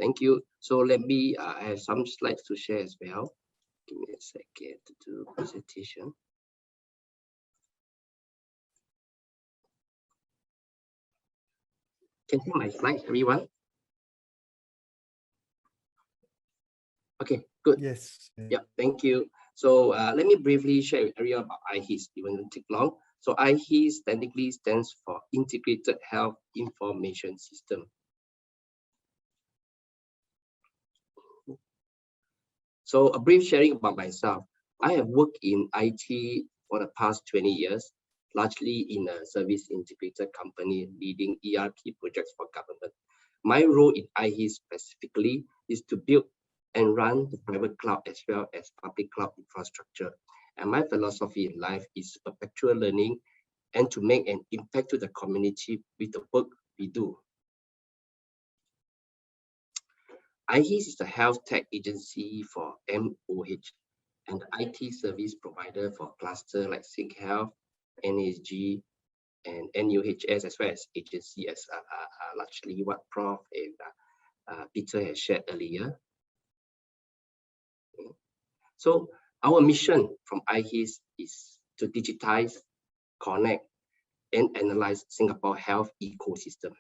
Thank you. So let me I have some slides to share as well. Give me a second to do presentation. Can you see my slides, everyone? Okay, good. Yes. Yeah, thank you. So let me briefly share with everyone about IHEAS. It won't take long. So IHEAS technically stands for Integrated Health Information System. So a brief sharing about myself. I have worked in IT for the past 20 years, largely in a service integrated company leading ERP projects for government. My role in IHEAS specifically is to build and run the private cloud as well as public cloud infrastructure. And my philosophy in life is perpetual learning and to make an impact to the community with the work we do. IHEAS is the health tech agency for MOH and the IT service provider for clusters like Sync Health, NSG, and NUHS, as well as agency, as largely what Prof and Peter has shared earlier. So our mission from iHeath is to digitize, connect, and analyze Singapore health ecosystem.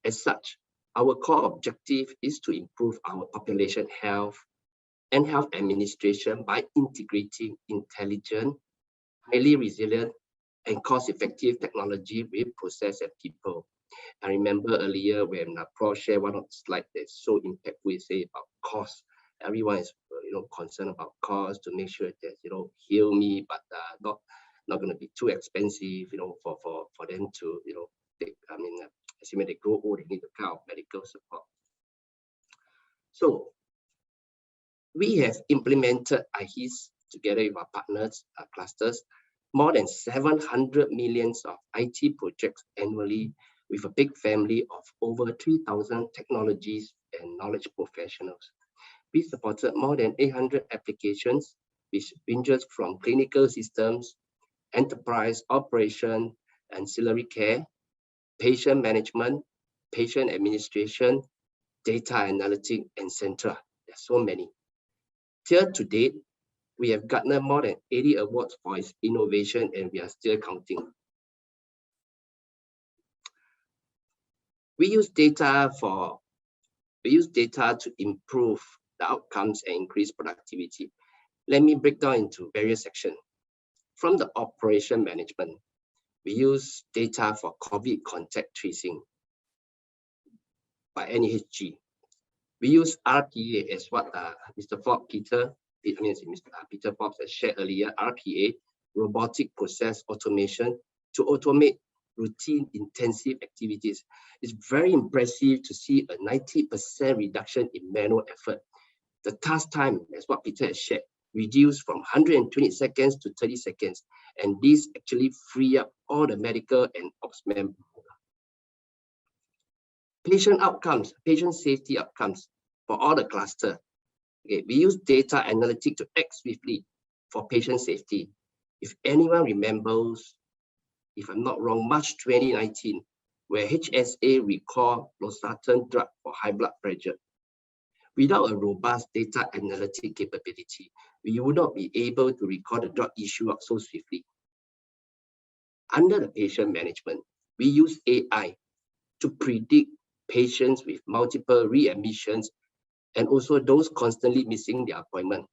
As such, our core objective is to improve our population health and health administration by integrating intelligent, highly resilient, and cost-effective technology with process and people. I remember earlier when Prof shared one of the slides that's so impactful, say about cost. Everyone is concerned about cost to make sure that heal me, but not going to be too expensive, for them to take. I mean, assuming they grow old, they need the kind of medical support. So we have implemented iHeath together with our partners, clusters, more than 700 million of IT projects annually, with a big family of over 3,000 technologies and knowledge professionals. We supported more than 800 applications, which ranges from clinical systems, enterprise operation, ancillary care, patient management, patient administration, data analytics, and central. There's so many. Till to date, we have garnered more than 80 awards for its innovation, and we are still counting. We use data to improve the outcomes and increase productivity. Let me break down into various sections. From the operation management, we use data for COVID contact tracing by NUHG. We use RPA as what Mr. Peter Forbes has shared earlier, RPA, robotic process automation, to automate routine intensive activities. It's very impressive to see a 90% reduction in manual effort. The task time, as what Peter has shared, reduced from 120 seconds to 30 seconds. And this actually free up all the medical and ops members. Patient outcomes, patient safety outcomes for all the cluster. Okay, we use data analytics to act swiftly for patient safety. If anyone remembers, if I'm not wrong, March 2019, where HSA recalled losartan drug for high blood pressure. Without a robust data analytic capability, we would not be able to record the drug issue up so swiftly. Under the patient management, we use AI to predict patients with multiple readmissions and also those constantly missing their appointment.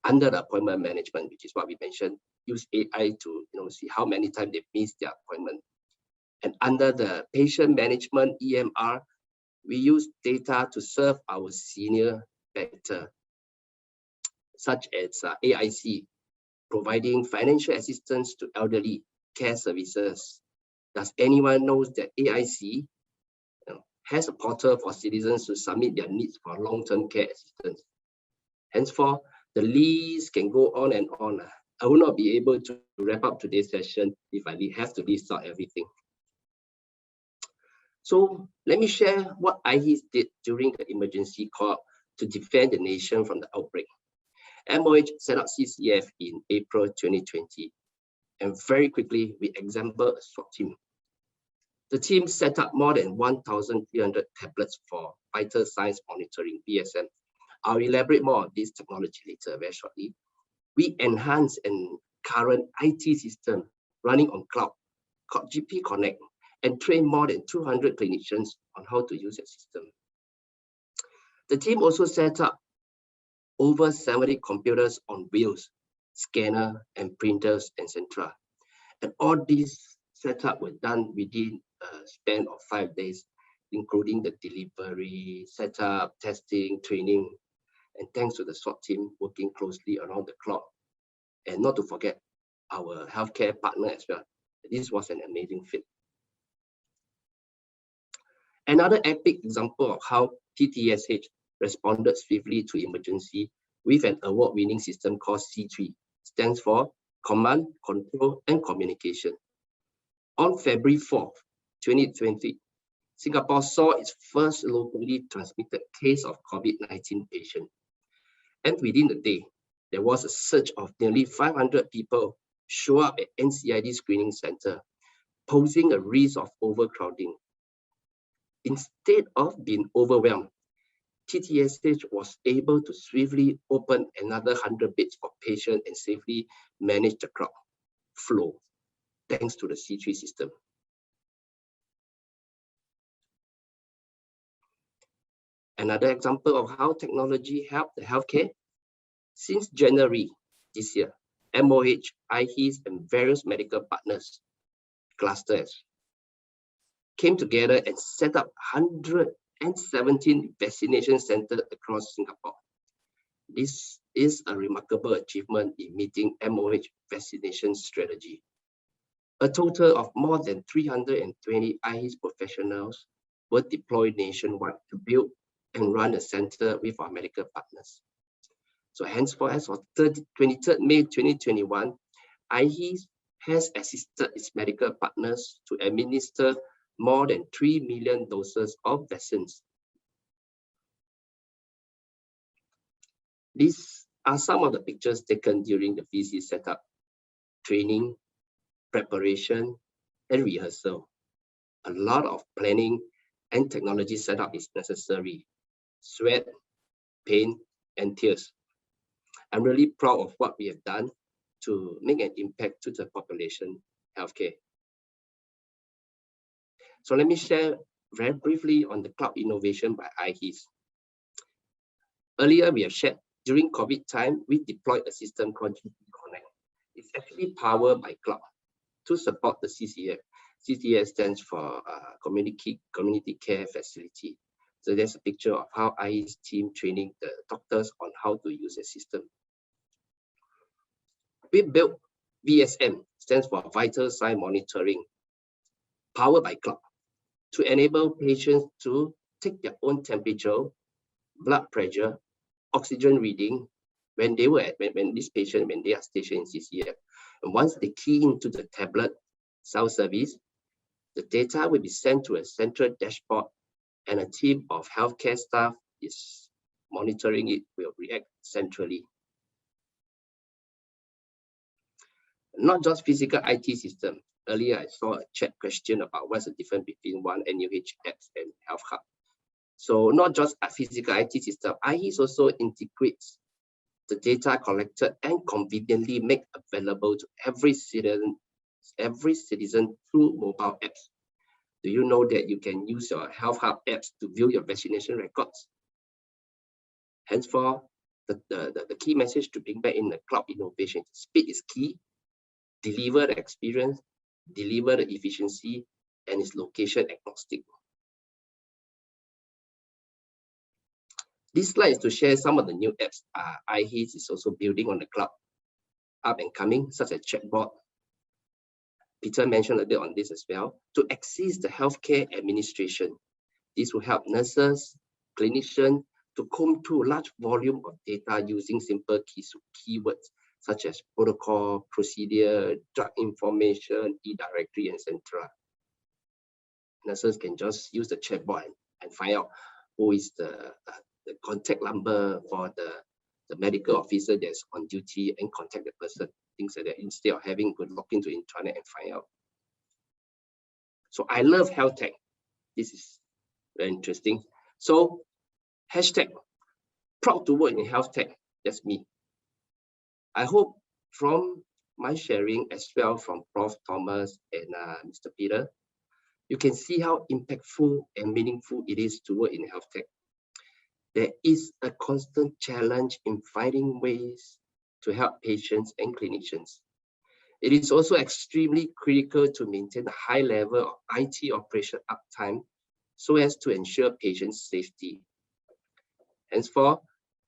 Under the appointment management, which is what we mentioned, use AI to see how many times they miss their appointment. And under the patient management EMR, we use data to serve our senior better, such as AIC, providing financial assistance to elderly care services. Does anyone know that AIC has a portal for citizens to submit their needs for long-term care assistance? Henceforth, the list can go on and on. I will not be able to wrap up today's session if I have to list out everything. So let me share what iHeath did during the emergency call to defend the nation from the outbreak. MOH set up CCF in April 2020, and very quickly we assembled a SWAT team. The team set up more than 1,300 tablets for vital signs monitoring, VSM. I'll elaborate more on this technology later very shortly. We enhanced a current IT system running on cloud called GP Connect and trained more than 200 clinicians on how to use the system. The team also set up over 70 computers on wheels, scanner and printers, etc. And all these setup were done within a span of 5 days, including the delivery, setup, testing, training, and thanks to the SWAT team working closely around the clock. And not to forget our healthcare partner as well. This was an amazing fit. Another epic example of how TTSH responded swiftly to emergency with an award-winning system called C3, stands for Command, Control, and Communication. On February 4th, 2020, Singapore saw its first locally transmitted case of COVID-19 patient. And within the day, there was a surge of nearly 500 people show up at NCID screening center, posing a risk of overcrowding. Instead of being overwhelmed, TTSH was able to swiftly open another 100 beds for patients and safely manage the crowd flow, thanks to the C3 system. Another example of how technology helped the healthcare. Since January this year, MOH, IHES, and various medical partners, clusters, came together and set up 117 vaccination centers across Singapore. This is a remarkable achievement in meeting MOH vaccination strategy. A total of more than 320 IHES professionals were deployed nationwide to build and run a center with our medical partners. So henceforth, as of 23rd May 2021, IHES has assisted its medical partners to administer more than 3 million doses of vaccines. These are some of the pictures taken during the VC setup, training, preparation, and rehearsal. A lot of planning and technology setup is necessary. Sweat, pain, and tears. I'm really proud of what we have done to make an impact to the population healthcare. So let me share very briefly on the cloud innovation by IHES. Earlier, we have shared during COVID time, we deployed a system called GP Connect. It's actually powered by cloud to support the CCF. CCF stands for Community Care Facility. So there's a picture of how IHES team training the doctors on how to use the system. We built VSM, stands for Vital Sign Monitoring, powered by cloud, to enable patients to take their own temperature, blood pressure, oxygen reading when they were when they are stationed in CCF. And once they key into the tablet self-service, the data will be sent to a central dashboard, and a team of healthcare staff is monitoring it, will react centrally. Not just physical IT system. Earlier, I saw a chat question about what's the difference between one NUH apps and Health Hub. So not just a physical IT system, IHES also integrates the data collected and conveniently make available to every citizen through mobile apps. Do you know that you can use your Health Hub apps to view your vaccination records? Henceforth, the key message to bring back in the cloud innovation, speed is key, deliver the experience, deliver the efficiency, and is location agnostic. This slide is to share some of the new apps IHES is also building on the cloud, up and coming, such as chatbot. Peter mentioned a bit on this as well, to assist the healthcare administration. This will help nurses, clinicians to comb through large volume of data using simple keywords such as protocol, procedure, drug information, e-directory, etc. Nurses can just use the chatbot and find out who is the contact number for the medical officer that's on duty and contact the person, things like that, instead of having to log into intranet and find out. So I love HealthTech. This is very interesting. So hashtag proud to work in HealthTech. That's me. I hope from my sharing as well from Prof. Thomas and Mr. Peter, you can see how impactful and meaningful it is to work in HealthTech. There is a constant challenge in finding ways to help patients and clinicians. It is also extremely critical to maintain a high level of IT operation uptime so as to ensure patient safety. Henceforth,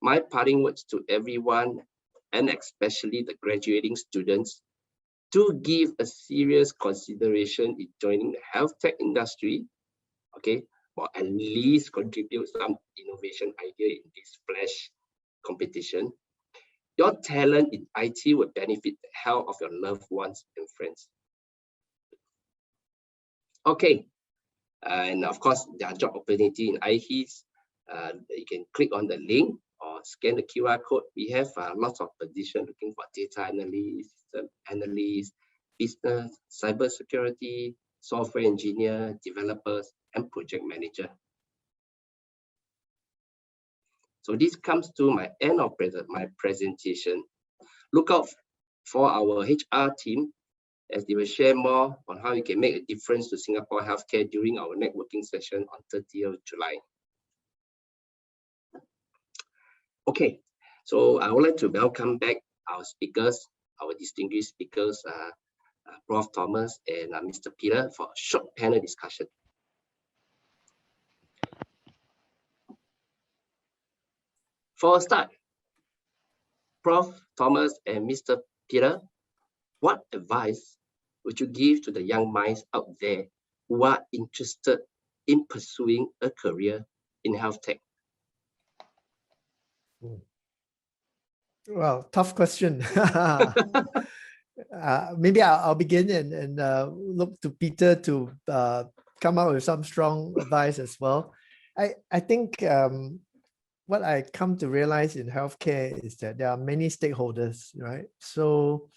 my parting words to everyone, and especially the graduating students, to give a serious consideration in joining the health tech industry, okay, or at least contribute some innovation idea in this flash competition. Your talent in IT will benefit the health of your loved ones and friends. Okay, and of course, there are job opportunity in IHES. You can click on the link or scan the QR code. We have lots of positions looking for data analysts, system analysts, business, cybersecurity, software engineer, developers, and project manager. So this comes to my end of my presentation. Look out for our HR team as they will share more on how you can make a difference to Singapore healthcare during our networking session on 30th of July. Okay, so I would like to welcome back our speakers, our distinguished speakers, Prof. Thomas and Mr. Peter, for a short panel discussion. For a start, Prof. Thomas and Mr. Peter, what advice would you give to the young minds out there who are interested in pursuing a career in health tech? Well, tough question. Maybe I'll begin and look to Peter to come up with some strong advice as well. I think what I come to realize in healthcare is that there are many stakeholders, right? So,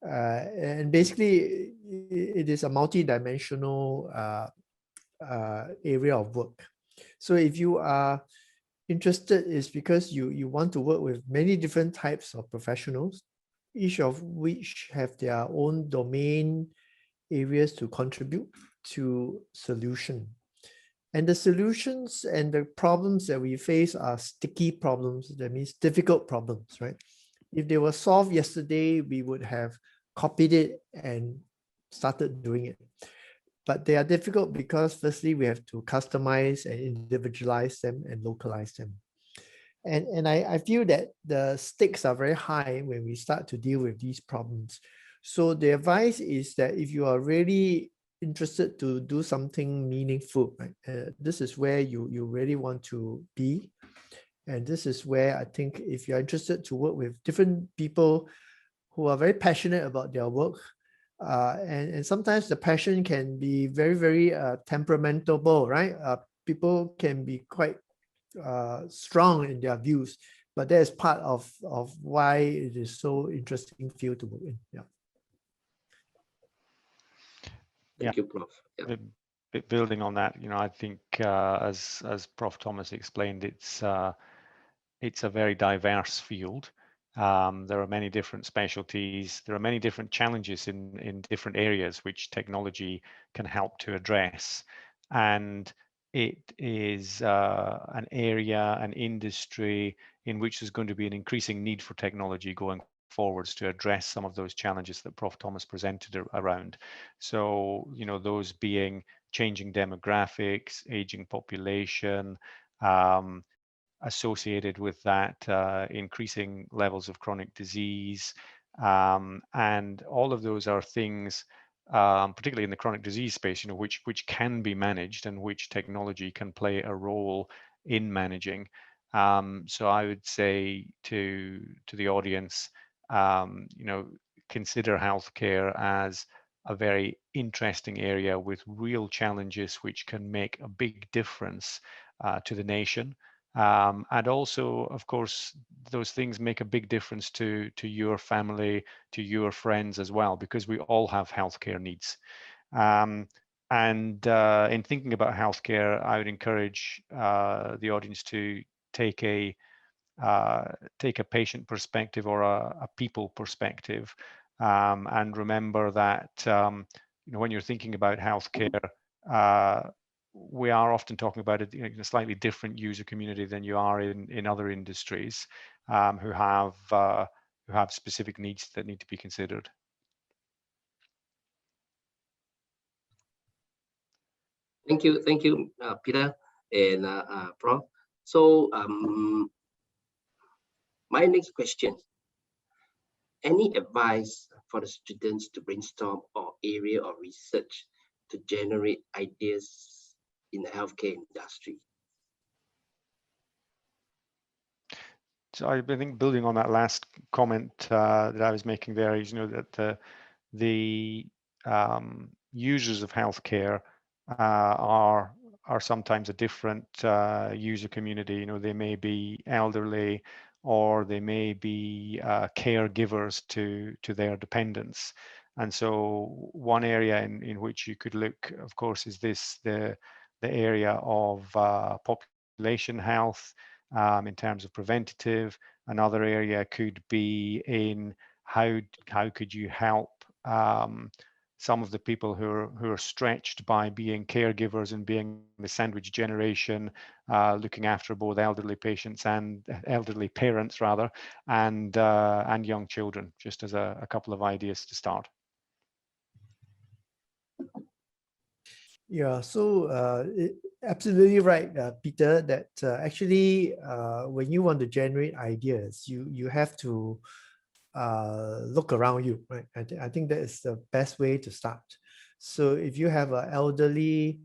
and basically it is a multi-dimensional area of work. So if you are interested, is because you want to work with many different types of professionals, each of which have their own domain areas to contribute to solution. And the solutions and the problems that we face are sticky problems. That means difficult problems, right? If they were solved yesterday, we would have copied it and started doing it. But they are difficult because firstly, we have to customize and individualize them and localize them. And I feel that the stakes are very high when we start to deal with these problems. So the advice is that if you are really interested to do something meaningful, right, this is where you really want to be. And this is where I think if you're interested to work with different people who are very passionate about their work, and sometimes the passion can be very, very temperamental, right? People can be quite strong in their views, but that is part of why it is so interesting field to work in. Yeah. Thank you, Prof. Yeah. Building on that, I think as Prof. Thomas explained, it's a very diverse field. There are many different specialties. There are many different challenges in different areas which technology can help to address. And it is an area, an industry in which there's going to be an increasing need for technology going forwards to address some of those challenges that Prof. Thomas presented around. So, those being changing demographics, aging population, associated with that increasing levels of chronic disease, and all of those are things, particularly in the chronic disease space, which can be managed and which technology can play a role in managing. So I would say to the audience, consider healthcare as a very interesting area with real challenges which can make a big difference to the nation. And also, of course, those things make a big difference to your family, to your friends as well, because we all have healthcare needs. And in thinking about healthcare, I would encourage the audience to take a patient perspective or a people perspective, and remember that when you're thinking about healthcare, we are often talking about a slightly different user community than you are in other industries, who have specific needs that need to be considered. Thank you, Peter and Prof. So my next question: any advice for the students to brainstorm or area of research to generate ideas in the healthcare industry? So I think building on that last comment that I was making there is, that the users of healthcare are sometimes a different user community. You know, they may be elderly, or they may be caregivers to their dependents. And so one area in which you could look, of course, is the area of population health in terms of preventative. Another area could be in how could you help some of the people who are stretched by being caregivers and being the sandwich generation, looking after both elderly patients and elderly parents rather, and young children, just as a couple of ideas to start. Yeah, so absolutely right, Peter, that actually when you want to generate ideas, you have to look around you, right? I think that is the best way to start. So if you have an elderly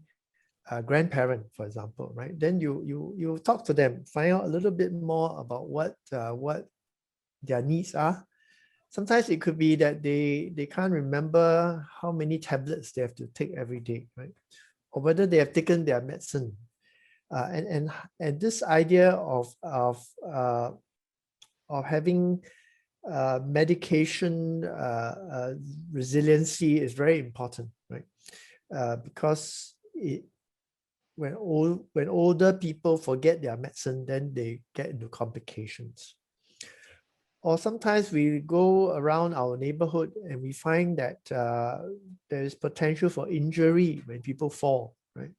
grandparent, for example, right, then you talk to them, find out a little bit more about what their needs are. Sometimes it could be that they can't remember how many tablets they have to take every day, right? Or whether they have taken their medicine. And this idea of having medication resiliency is very important, right? Because when older people forget their medicine, then they get into complications. Or sometimes we go around our neighborhood and we find that there is potential for injury when people fall, right?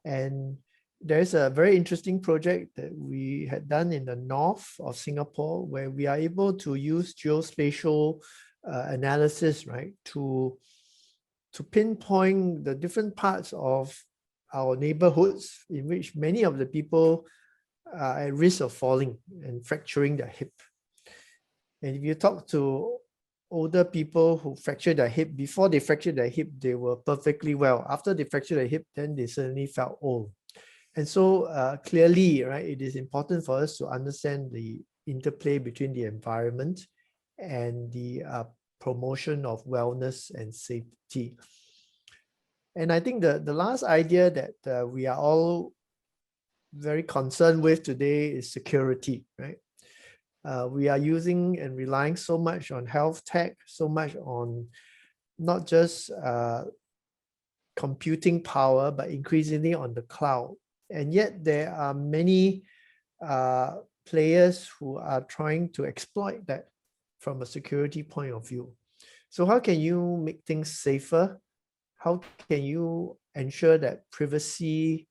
And there's a very interesting project that we had done in the north of Singapore, where we are able to use geospatial analysis, right, to pinpoint the different parts of our neighborhoods in which many of the people are at risk of falling and fracturing their hip. And if you talk to older people who fractured their hip, before they fractured their hip, they were perfectly well. After they fractured their hip, then they suddenly felt old. And so clearly, right, it is important for us to understand the interplay between the environment and the promotion of wellness and safety. And I think the last idea that we are all very concerned with today is security, right? We are using and relying so much on health tech, so much on not just computing power, but increasingly on the cloud. And yet there are many players who are trying to exploit that from a security point of view. So how can you make things safer? How can you ensure that privacy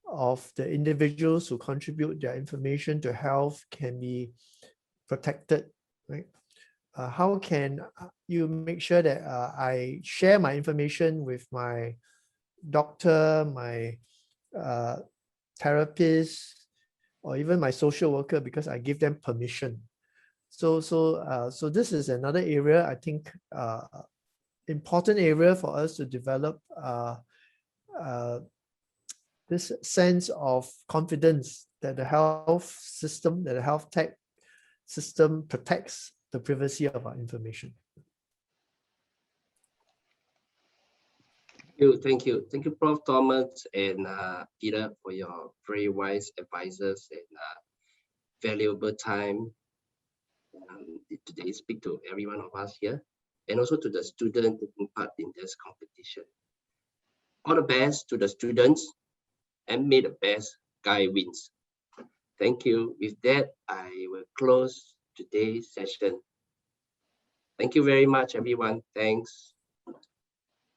of the individuals who contribute their information to health can be protected, right? How can you make sure that I share my information with my doctor, my therapist, or even my social worker because I give them permission? So this is another area, I think, important area for us to develop this sense of confidence that the health system, that the health tech system protects the privacy of our information. Thank you, Prof. Thomas and Peter, for your very wise advices and valuable time today. Speak to every one of us here, and also to the students taking part in this competition. All the best to the students, and may the best guy wins. Thank you. With that, I will close today's session. Thank you very much, everyone. Thanks.